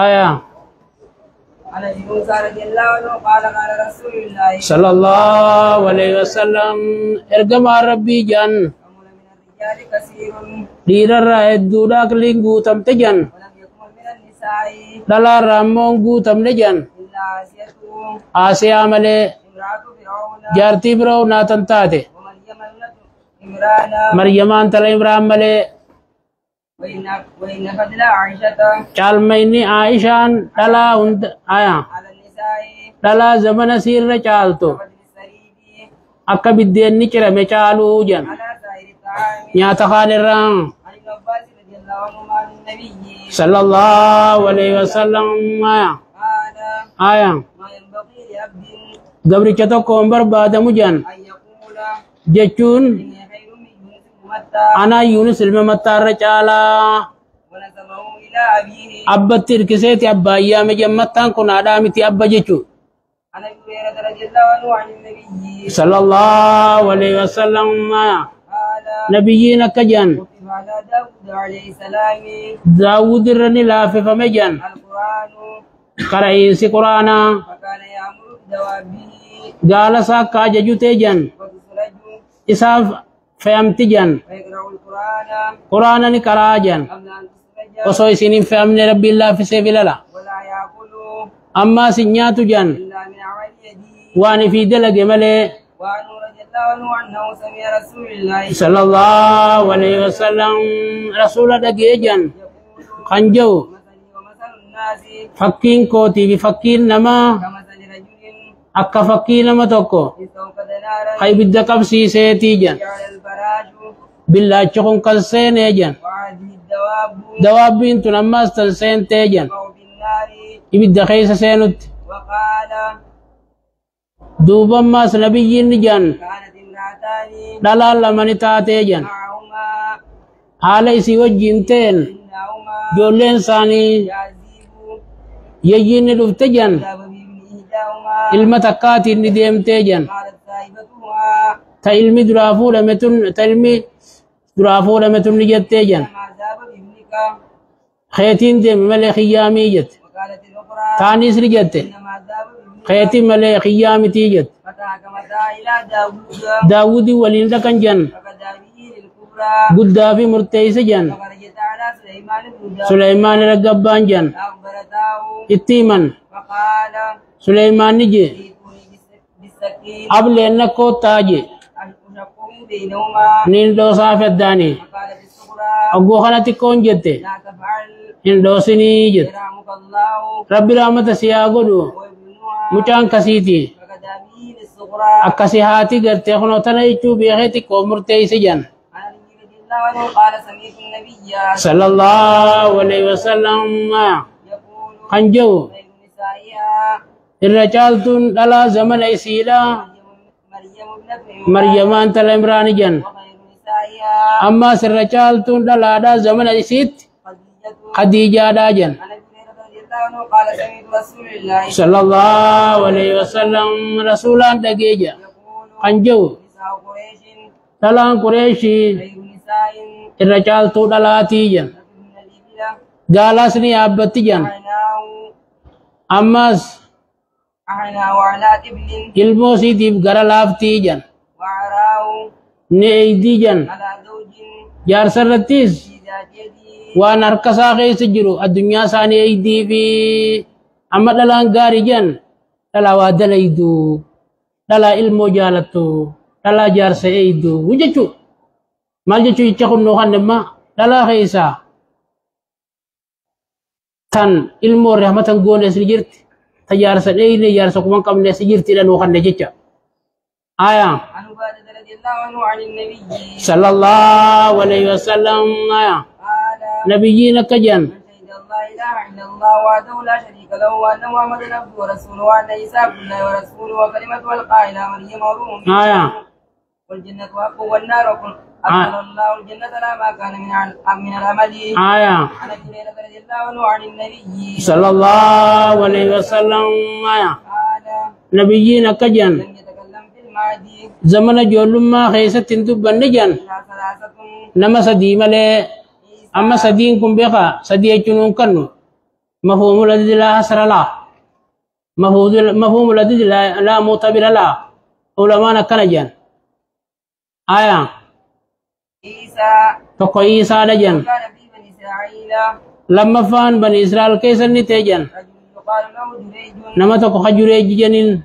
آية عن ابي موسى رضي الله عنه قال قال رسول الله صلى الله عليه وسلم ارجم ربي جن أمر من الرجال كثير دير الرائد دولاك لينغو تمتجن ولم يكمل من النساء دلا رامونغو تمنجن إلا آسية آسيا ملي امرأة فرعون جارتي برو ناتن تاتي ومريم ابنة عمران مريمان تل إبراهيم ملي وإن فضل عائشة چالميني عائشان دلا هند آيا على النساء دلا زمن سير چالتو فضل السريد akka biddeenni cirame caaluu jan على سائر الطعام nyaata kaan irraan عن ابن عباس رضي الله عنهما عن النبي sallallahu alaihi wasallam قال aya ما ينبغي لعبد gabricha tokko hin barbaadamu jan أن يقول jechuun إني خير من يونس متى anaa yuunus ilma mattaarra caalaa ونسبه إلى أبيه abbatti hirkiseeti abbaa ayyaame jammattaan kun haadhaa miti abba jechuu عن أبي هريرة رضي الله عنه عن النبي sallallahu alaihi wasallam قال nabiyyiin akka jan كتب على داود عليه السلام daawud irra ni laafifame jan القرآن qara'iinsi quraanaa فكان يأمر بدوابه gaala isaa akka ajajutee jan وتسرج isaaf fe'amti jan ويقرأ القرآن quraana ni qaraa jan قبل أن تسرج osoo isiniin fe'amne rabbiin laafisee filala ولا يأكل ammaa sin nyaatu jan إلا من عمل يده waan ifii dalage malee وعنه رضي الله عنه أنه سمع رسول الله sallallahu alaihi wasallam rasuula dhagee jan يقول kan jehu مثلي ومثل الناس fakkiin kootii fi fakkiin namaa كمثل رجل akka fakkii nama tokko استوقد نارا ka ibidda qabsiiseetii jan جعل الفراش billaachi kun kan seenee jan وهذه الدواب dawaabbiin tun ammaas tan seentee jan تقع في النار ibidda keessa seenutti وقال duuba ammaas nabiyyiin ni jan كانت امرأتان dhalaan lama ni taatee jan معهما haala isii wajjiin ta'een إنهما ijoolleen isaanii يعذب yayyiin ni dhufte jan ذهب بابن إحداهما ilma takkaatiin ni deemtee jan قالت صاحبتها ta ilmi duraa fuudhame tun ta ilmi duraa fuudhame tun ni jettee jan ما ذهب بابنك keetiin deeme malee kiyyaamii jette وقالت الأخرى taaniis ni jette إنما ذهب بابنك keetiin malee kiyyaamitii jette فتحكمتا إلى داوود daawudii waliin dhaqan jan فكذابه للكبرى guddaa fi murteeyse jan فخرجت على سليمان بن داوود suleymaan gabbaan jan فأخبرته itti himan فقال suleymaan ni je ائتوني بالسكين ableen nakkoottaa je أشقه بينهما niin dhoosaa feddaanii فقالت الصغرى oggoo kana xiqqoon jette لا تفعل hin dhoosinii jette يرحمك الله rabbi rahmata siyaa godhu وابنها mucaan kasiiti فكذابه للصغرى akkasi haati gartee kunoo tana jechuu beekee xiqqoo murteeyse jan عن علي رضي الله عنه قال سمعت النبي sallallahu alaihi wasallam يقول kan jehu خير نسائها irra caaltuun dhalaa zamana isiidha مريم ابنة maryamaan tala imraani jan وخير نسائها ammaas irra caaltuun dhalaadha zamana isiitti خديجة khadiijaadha jan عن ابي هريرة رضي الله عنه قال سمعت رسول الله sallallahu alaihi wasallam rasuulaan dhageeja يقول kan jehu نساء قريش dhalaan qureeshii خير نساء irra caaltuu dhalaatii jan من الإبل gaalaas ni yaabbatti jan ammaas أحناه على إبل ilmoo isiitiif gara laaftii jan وعراه ni eeydii jan على زوج jaarsarrattis في ذات يده waan harka isaa keessa jiru addunyaa isaanii eeydii fi amma dhalaan gaarii jan dhalaa waa dalaydu dhalaa ilmoo jaalattu dhalaa jaarsa eeydu jechuu maal jechuu jecha kunnoo kan dhimma dhalaa keessaa tan ilmoo rahmatan goones ni jirti ta jaarsa dheeyne jaarsa kuman qabnes ni jirti dhanuu kan jecha aya عن عبادة رضي الله عنه عن النبي sallallahu alaihi wasallam aya قال nabiyyiin akka jan من شهد الله إله إلا الله وحده لا شريك له وأن محمدا عبده ورسوله وأن عيسى عبد الله ورسوله وكلمته ألقاها إلى مريم وروح منه آية. والجنة حق والنار حق أدخل الله الجنة لا ما كان من العمل aya عن أبي هريرة رضي الله عنه عن النبي sallallahu alaihi wasallam aya قال nabiyyiin akka jan لم يتكلم في المهدي zamana ijoollummaa keessatti hin dubbanne jan إلا ثلاثة nama sadii malee أما سدين كم بقى سدي يجنون كنو مفهوم الذي لا حصر له مفهوم الذي لا معتبر له علماء كنجان آية عيسى تقو عيسى لجن كان في بني إسرائيل لما فان بني إسرائيل كيسا نتيجن رجل يقال له جريج نما تقو خجريج جنين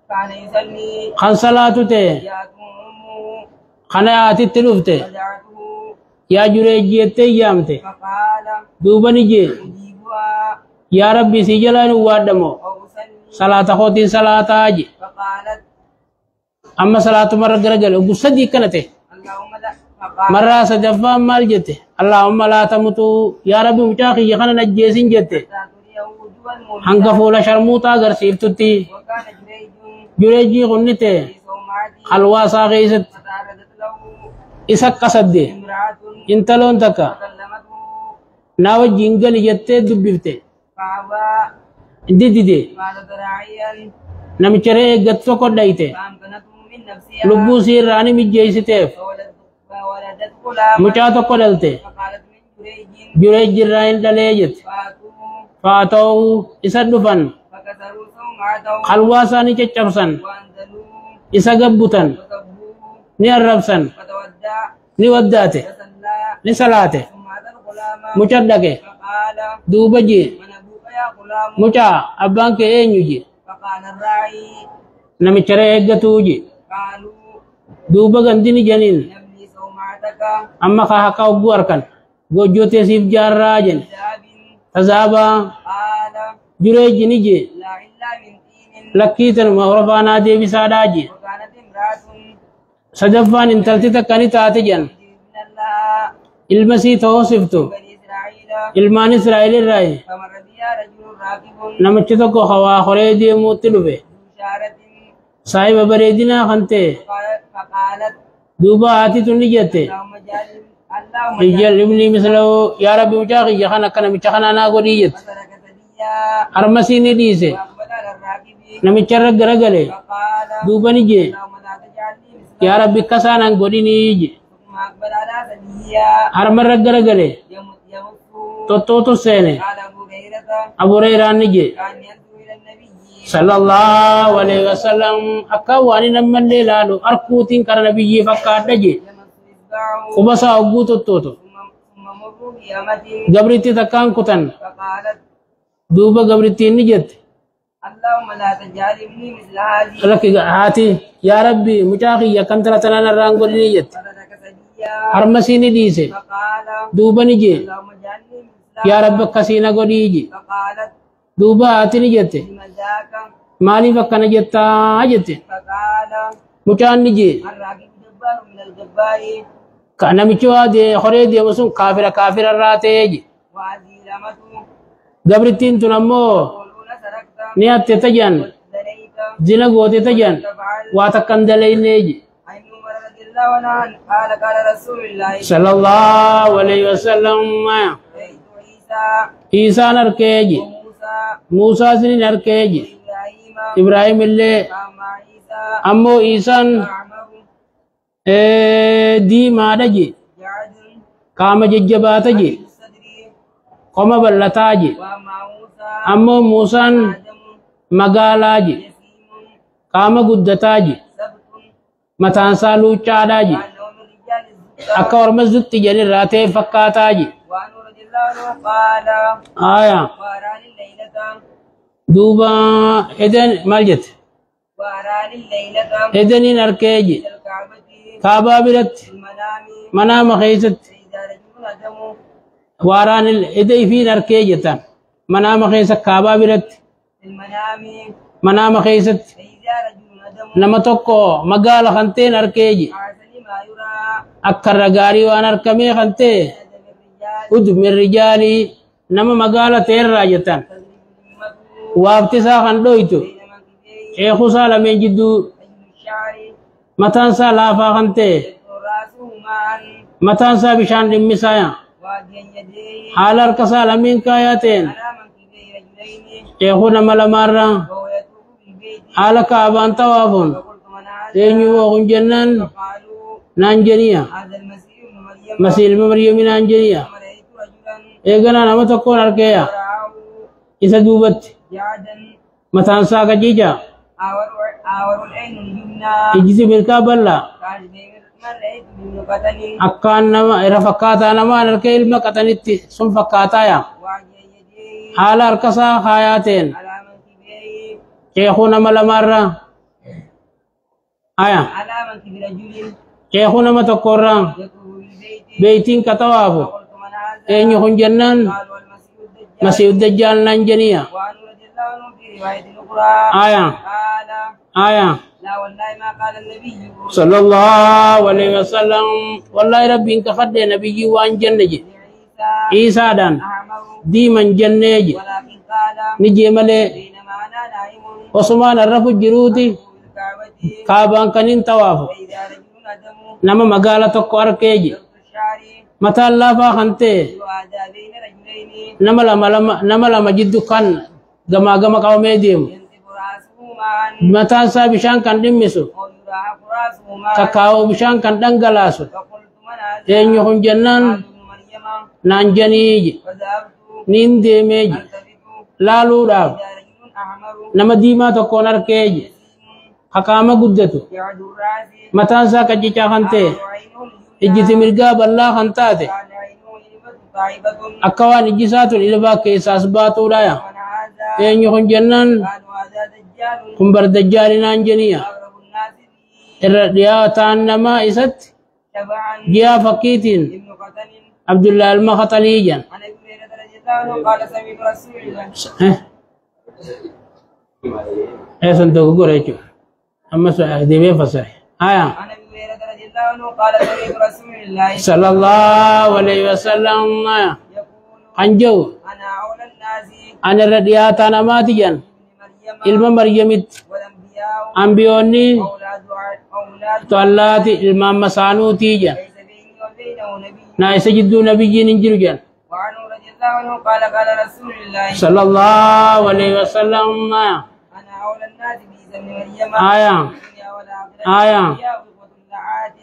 كان يصلي خان صلاة تي جاءته أمه خنا آتي تلوفته فدعته يا جريج يتي يامته فقال دوبني جي أجيبها يا ربي سجلان وادمو أو أصلي صلاة خوتي صلاة آجي فقالت أما صلاة مرة قرقل وقصدي كانت اللهم لا فقال مرة سجفا مال جته اللهم لا تموتوا يا ربي مشاخي يخنا نجيسين جته تريه وجوه المؤمنين هنقفوا لشرموتا غرسيف تتي وكان جريج جريجي غنته في صومعته خلواسا غيست فتعرضت له إسك قصد امرأة انتلون تكا فكلمته ناو جنگل جته دببته فأبى دي قال ذراعيا نمچره گتسو کو دايته فأمكنته من نفسها لبو سير راني مجيسته فولدت غلاما مچاتو کو دلته فقالت من جريج جريج راين دليجت فأتوه فاتو إسدفن فكسروا صومعته خلواسا نچچبسن وأنزلوه إسغبتن وسبوه نيربسن فتودع نوداته فصلى نسلاته ثم أتى الغلام مچدگه فقال دوبجي من أبوك يا غلام مچا أبانك إنيوجي فقال الراعي نمچره اگتوجي قالوا دوبا گندini janin نبني صومعتك amma ka haka uguarkan gojote sif jarrajen ذهب tazaba قال jureji nije لا إلا من طين lakkitan mawrafana debi sadaji وكانت امرأة sajafan intaltita kanita atijan من الله ilmasi tawsiftu بني إسرائيل ilman israeli rai فمر بها رجل راكب namachito ko hawa khore de mutiluve ذو شارة sahiba baredina khante فقالت duba ati tunijete اللهم rijal ibni mislo ya rabbi mujaqi yakhana kana michkhana na godiyet فسلك ثديا armasini dise وأقبل على الراكب namicharra garagale فقال dubani je اللهم لا تجعلني مثل ya rabbi kasana godini je ثم أقبل على ثديا armarra garagale يمس toto sene قال أبو هريرة abu rayran nije كان ينظر إلى النبي sallallahu alaihi wasallam akawani namalle lalu arkutin karana biyyi fakada je يمس إصبعه kubasa uguto toto ثم مروا بأمة gabriti takkan kutan فقالت duba gabriti nijet اللهم لا تجعل ابني مثل هذه laki hati ya rabbi mujaqi yakantara tanana rango nijet فسلك ثديا armasini dise فقال dubani je اللهم اجعلني مثل ya rabbi kasina godiji فقالت duba ati nijete لمن ذاك mali bakkana jetta ajete فقال mucaan nije الراكب جبار من الجبار namichi waa horee deemu sun kaafira irraa ta'eeji وهذه الأمة gabrittiin tun ammoo يقولون سرقت ni hatte tajan زنيت zina goote tajan تفعل waa takkan dalayneeji عن عمر رضي الله عنه قال قال رسول الله sallallahu alaihi wasallam رأيت عيسى isaan arkeeji وموسى muusaa sinin arkeeji وإبراهيم ibraahim illee فأما عيسى ammoo isaan فأعمر diimaadha je جعد qaama jajjabaata je الصدر qoma bal'ataa je وأما موسى ammoo muusaan آدم magaalaa je يسيم qaama guddataa je سبت mataansaa luuccaadhaa je وأنه من رجال الزبدة akka orma zutti jedhirraa ta'e fakkaataa je وأنه رضي الله عنه قال aya وأراني الليلة duuba eden maal jette وأراني الليلة edeniin arkee je إلى الكعبة kaabaa biratti في المنام manaama keessatti فإذا رجل أدم waaraan ede ifiin arkee jettan manaama keessa kaabaa biratti في المنام manaama keessatti فإذا رجل أدم nama tokko magaala kanteen arkee je أحسن ما يرى akka irra gaarii waan arkamee kantee أدب الرجال udub min rijaalii nama magaala ta'erraa jettan تضرب الأمة waaftisaa kan dhoytu بين منكبيه ceekusaa lameen jidduu أجل الشعر mataansaa laafaa kan ta'e يدخل رأسه معا mataansaa bishaan dhimmisaa وأدين يديه haala harkasaa lameen kaayaa ta'een على منكبيه رجلين ceekuu nama lamaarraa وهو يطوف بالبيت haala kaabaan tawaafuun فقلت من هذا eenyu wookun jennaan فقالوا naan jeniya هذا المسيح ابن مريم مسيل مريم أنجنيا رأيت رجلا إيغانا نما تكون أركيا ورعاه إسا دوبت جعدا متان ساكا جيجا آور العين اليمنى إجيسي ملكا بلا قال من رأيت من قتل أكان نما إرفقاتا نما نركي إلما قطنتي سن فقاتا يا وعجي يديه حال أركسا خاياتين على منكبيه شيخو نما لمارا آيا على منكب رجل شيخو نما تقران يطوف البيت بيتين كتوافو فقلت من هذا أين يخون جنان قالوا المسيح الدجال مسيح الدجال ننجنيا وعن رضي الله عنه في رواية أخرى آيا قال آيا لا والله ما قال النبي صلى الله عليه وسلم والله ربي إنك خد نبي وان جنجي عيسى عيسى دان أعمر دي من جنجي ولكن قال نجي ملي بينما أنا نائم عثمان الرفو جروتي بالكعبة كابان كنين توافو فإذا رجل أدم نما مقالة تقو أركيجي ضرب الشعر متى الله فاخنتي وهذا بين رجلين نما لما جدو كان غما قومي ديم ينصب رأسه معا متى سا بشان كان دمسو ويراح رأسه معا كاكاو بشان كان دنگلاسو فقلت من هذا أين يخون جنان قال ابن مريم نانجنيجي فذهبت نين ديميجي ألتفت لالو داب إذا رجل أحمر نما ديما تكون أركيجي حكاما قدتو يعد الرأس متى سا كجيشا خنتي عينه اليمنى إجيتي مرقا بالله خنتاتي كان عينه يلبس طائبة أكوان إجيسات الإلبا كيساس باتو لايا ومن هذا أين يخون جنان قالوا هذا دجال كمبر دجال نانجنيا أغرب الناس به الرياضان نما إست تبعا جيا فكيتين ابن قتل عبد الله المختليجا عن ابي هريره رضي الله عنه قال سمعت رسول الله سنتو غوريچو اما دي بي فسر آية عن ابي هريره رضي الله عنه قال سمعت رسول الله صلى الله عليه وسلم يقول أنجو انا اولى الناس أن الرديات أنا ماتجا ابن مريم إلما مريمت والانبياء أنبيوني اولاد تولاتي إلما مسانو تيجا ليس بيني وبينه نبي نايس جدو نبي ننجر جان وعنه رضي الله عنه قال قال رسول الله صلى الله عليه وسلم انا اولى الناس بعيسى ابن مريم آية الدنيا والاخره آية يا قوه اللعات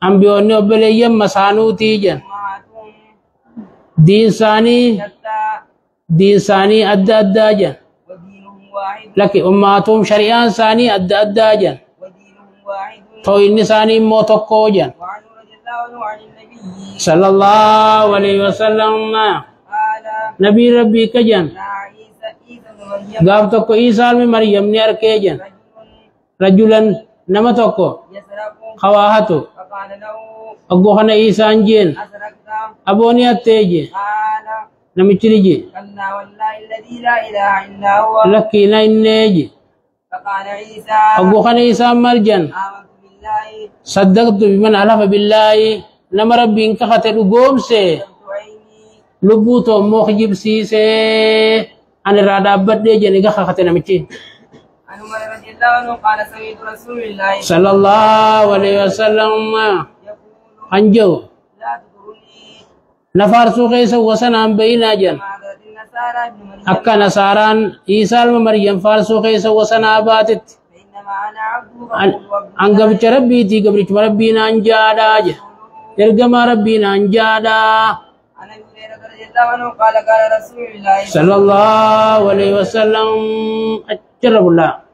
أنبيوني وبليم مسانو تيجا امهاتهم دين ثاني شتى دين ثاني أدى أدى ودينهم واحد لكن أماتهم شريان ثاني أدى أدى ودينهم واحد توين ثاني موتوكو جان وعنه رضي الله عنه عن النبي صلى الله عليه وسلم قال نبي ربي كجان لا عيسى بن مريم غاب توكو عيسى من مريم نير كجان رجل رجلا نما توكو يسرق خواهتو فقال له أقوهنا عيسى انجين أسرقت أبوني أتيجي قال نمتريجي كلا والله الذي لا إله إلا هو لكي نينيجي فقال عيسى أقوهنا عيسى مرجان آمنت بالله صدقت بمن حلف بالله نما ربي انك خطر قوم سي سلمت عيني لبوتو مخجب سيسي أنا رادا بدي جاني خطر نمتي عن عمر رضي الله عنه قال سمعت رسول الله صلى الله عليه وسلم يقول أنجو لا تطرني نفار سوقيس وسنام بينا جن معذرة النصارى ابن مريم أكا نصاران عيسى مريم فار سوقيس وسنا باتت فإنما أنا عبد رسول وابن أن قبل ربي تي قبل ربينا أنجادا إرقم ربينا أنجادا عن ابي هريره رضي الله عنه قال قال رسول الله صلى الله عليه وسلم أجرب الله